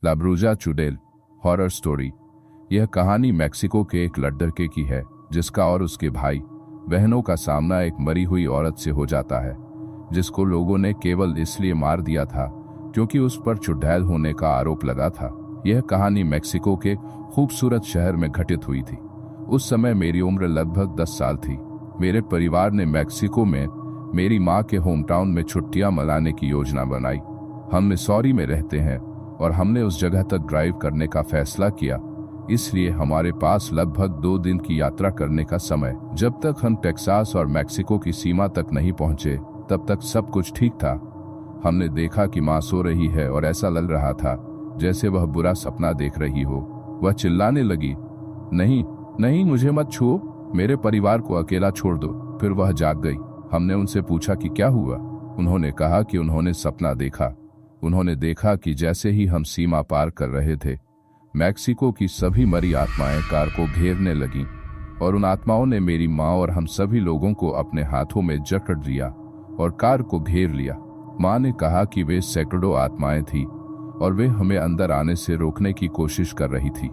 ला ब्रूजा चुडेल horror story. यह कहानी Mexico के एक लड़के की है जिसका और उसके भाई बहनों का सामना एक मरी हुई औरत से हो जाता है, जिसको लोगों ने केवल इसलिए मार दिया था क्योंकि उस पर चुड़ैल होने का आरोप लगा था। यह कहानी मैक्सिको के खूबसूरत शहर में घटित हुई थी। उस समय मेरी उम्र लगभग 10 साल थी। मेरे परिवार ने मैक्सिको में मेरी माँ के होम टाउन में छुट्टियां मनाने की योजना बनाई। हम मिसौरी में रहते हैं और हमने उस जगह तक ड्राइव करने का फैसला किया, इसलिए हमारे पास लगभग 2 दिन की यात्रा करने का समय। जब तक हम टेक्सास और मैक्सिको की सीमा तक नहीं पहुंचे तब तक सब कुछ ठीक था। हमने देखा कि माँ सो रही है और ऐसा लग रहा था जैसे वह बुरा सपना देख रही हो। वह चिल्लाने लगी, नहीं नहीं, मुझे मत छुओ, मेरे परिवार को अकेला छोड़ दो। फिर वह जाग गई। हमने उनसे पूछा कि क्या हुआ। उन्होंने कहा कि उन्होंने सपना देखा। उन्होंने देखा कि जैसे ही हम सीमा पार कर रहे थे, मैक्सिको की सभी मरी आत्माएं कार को घेरने लगीं और उन आत्माओं ने मेरी माँ और हम सभी लोगों को अपने हाथों में जकड़ लिया और कार को घेर लिया। माँ ने कहा कि वे सैकड़ों आत्माएं थी और वे हमें अंदर आने से रोकने की कोशिश कर रही थी।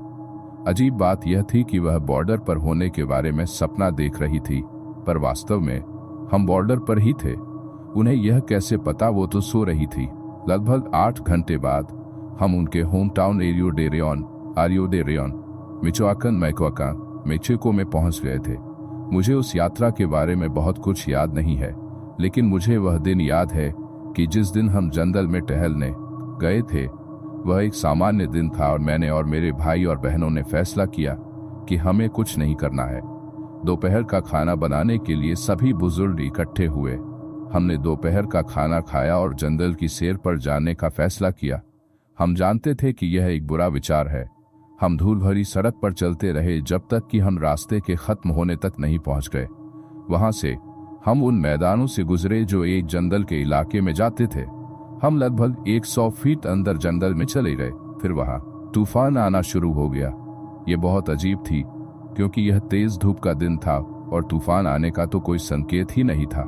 अजीब बात यह थी कि वह बॉर्डर पर होने के बारे में सपना देख रही थी, पर वास्तव में हम बॉर्डर पर ही थे। उन्हें यह कैसे पता, वो तो सो रही थी। लगभग 8 घंटे बाद हम उनके होम टाउन एरियो डे रेयन मैक्सिको में पहुंच गए थे। मुझे उस यात्रा के बारे में बहुत कुछ याद नहीं है, लेकिन मुझे वह दिन याद है कि जिस दिन हम जंगल में टहलने गए थे वह एक सामान्य दिन था और मैंने और मेरे भाई और बहनों ने फैसला किया कि हमें कुछ नहीं करना है। दोपहर का खाना बनाने के लिए सभी बुजुर्ग इकट्ठे हुए। हमने दोपहर का खाना खाया और जंगल की सैर पर जाने का फैसला किया। हम जानते थे कि यह एक बुरा विचार है। हम धूल भरी सड़क पर चलते रहे जब तक कि हम रास्ते के खत्म होने तक नहीं पहुंच गए। वहां से हम उन मैदानों से गुजरे जो एक जंगल के इलाके में जाते थे। हम लगभग 100 फीट अंदर जंगल में चले गए। फिर वहां तूफान आना शुरू हो गया। ये बहुत अजीब थी क्योंकि यह तेज धूप का दिन था और तूफान आने का तो कोई संकेत ही नहीं था।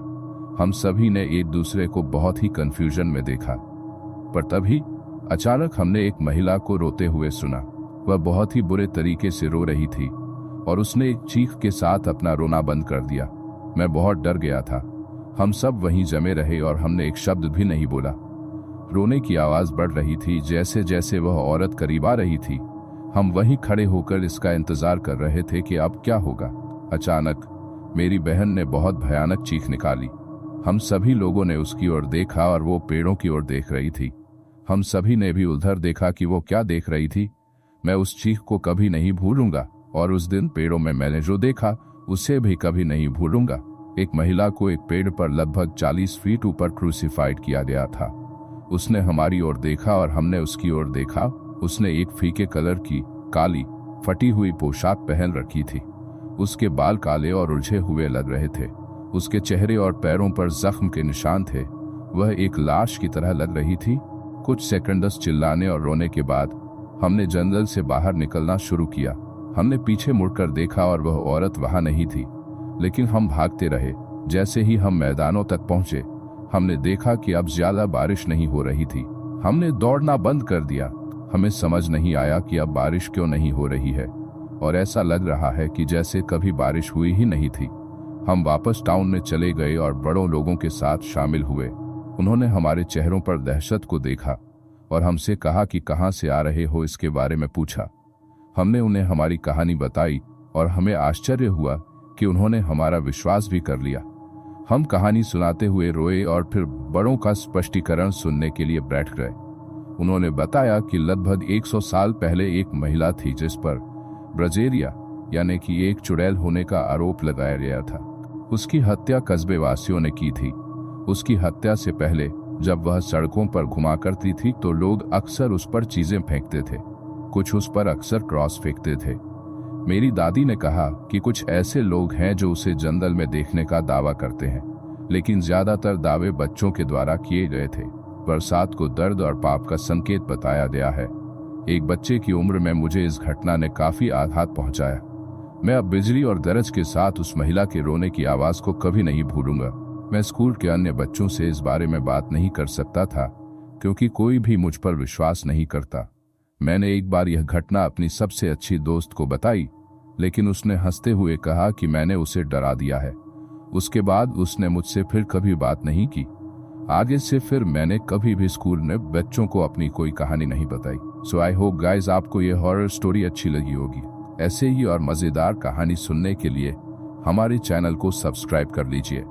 हम सभी ने एक दूसरे को बहुत ही कंफ्यूजन में देखा, पर तभी अचानक हमने एक महिला को रोते हुए सुना। वह बहुत ही बुरे तरीके से रो रही थी और उसने एक चीख के साथ अपना रोना बंद कर दिया। मैं बहुत डर गया था। हम सब वहीं जमे रहे और हमने एक शब्द भी नहीं बोला। रोने की आवाज बढ़ रही थी। जैसे जैसे वह औरत करीब आ रही थी, हम वहीं खड़े होकर इसका इंतजार कर रहे थे कि अब क्या होगा। अचानक मेरी बहन ने बहुत भयानक चीख निकाली। हम सभी लोगों ने उसकी ओर देखा और वो पेड़ों की ओर देख रही थी। हम सभी ने भी उधर देखा कि वो क्या देख रही थी। मैं उस चीख को कभी नहीं भूलूंगा और उस दिन पेड़ों में मैंने जो देखा उसे भी कभी नहीं भूलूंगा। एक महिला को एक पेड़ पर लगभग 40 फीट ऊपर क्रूसिफाइड किया गया था। उसने हमारी ओर देखा और हमने उसकी ओर देखा। उसने एक फीके कलर की काली फटी हुई पोशाक पहन रखी थी। उसके बाल काले और उलझे हुए लग रहे थे। उसके चेहरे और पैरों पर जख्म के निशान थे। वह एक लाश की तरह लग रही थी। कुछ सेकंड्स चिल्लाने और रोने के बाद हमने जंगल से बाहर निकलना शुरू किया। हमने पीछे मुड़कर देखा और वह औरत वहां नहीं थी, लेकिन हम भागते रहे। जैसे ही हम मैदानों तक पहुंचे, हमने देखा कि अब ज्यादा बारिश नहीं हो रही थी। हमने दौड़ना बंद कर दिया। हमें समझ नहीं आया कि अब बारिश क्यों नहीं हो रही है और ऐसा लग रहा है कि जैसे कभी बारिश हुई ही नहीं थी। हम वापस टाउन में चले गए और बड़ों लोगों के साथ शामिल हुए। उन्होंने हमारे चेहरों पर दहशत को देखा और हमसे कहा कि कहां से आ रहे हो, इसके बारे में पूछा। हमने उन्हें हमारी कहानी बताई और हमें आश्चर्य हुआ कि उन्होंने हमारा विश्वास भी कर लिया। हम कहानी सुनाते हुए रोए और फिर बड़ों का स्पष्टीकरण सुनने के लिए बैठ गए। उन्होंने बताया कि लगभग 100 साल पहले एक महिला थी जिस पर ब्रजेरिया यानी कि एक चुड़ैल होने का आरोप लगाया गया था। उसकी हत्या कस्बे वासियों ने की थी। उसकी हत्या से पहले जब वह सड़कों पर घुमा करती थी तो लोग अक्सर उस पर चीजें फेंकते थे। कुछ उस पर अक्सर क्रॉस फेंकते थे। मेरी दादी ने कहा कि कुछ ऐसे लोग हैं जो उसे जंगल में देखने का दावा करते हैं, लेकिन ज्यादातर दावे बच्चों के द्वारा किए गए थे। बरसात को दर्द और पाप का संकेत बताया गया है। एक बच्चे की उम्र में मुझे इस घटना ने काफी आघात पहुंचाया। मैं अब बिजली और गरज के साथ उस महिला के रोने की आवाज को कभी नहीं भूलूंगा। मैं स्कूल के अन्य बच्चों से इस बारे में बात नहीं कर सकता था क्योंकि कोई भी मुझ पर विश्वास नहीं करता। मैंने एक बार यह घटना अपनी सबसे अच्छी दोस्त को बताई, लेकिन उसने हंसते हुए कहा कि मैंने उसे डरा दिया है। उसके बाद उसने मुझसे फिर कभी बात नहीं की। आगे से फिर मैंने कभी भी स्कूल में बच्चों को अपनी कोई कहानी नहीं बताई। सो आई होप गाइज आपको ये हॉरर स्टोरी अच्छी लगी होगी। ऐसे ही और मजेदार कहानी सुनने के लिए हमारे चैनल को सब्सक्राइब कर लीजिए।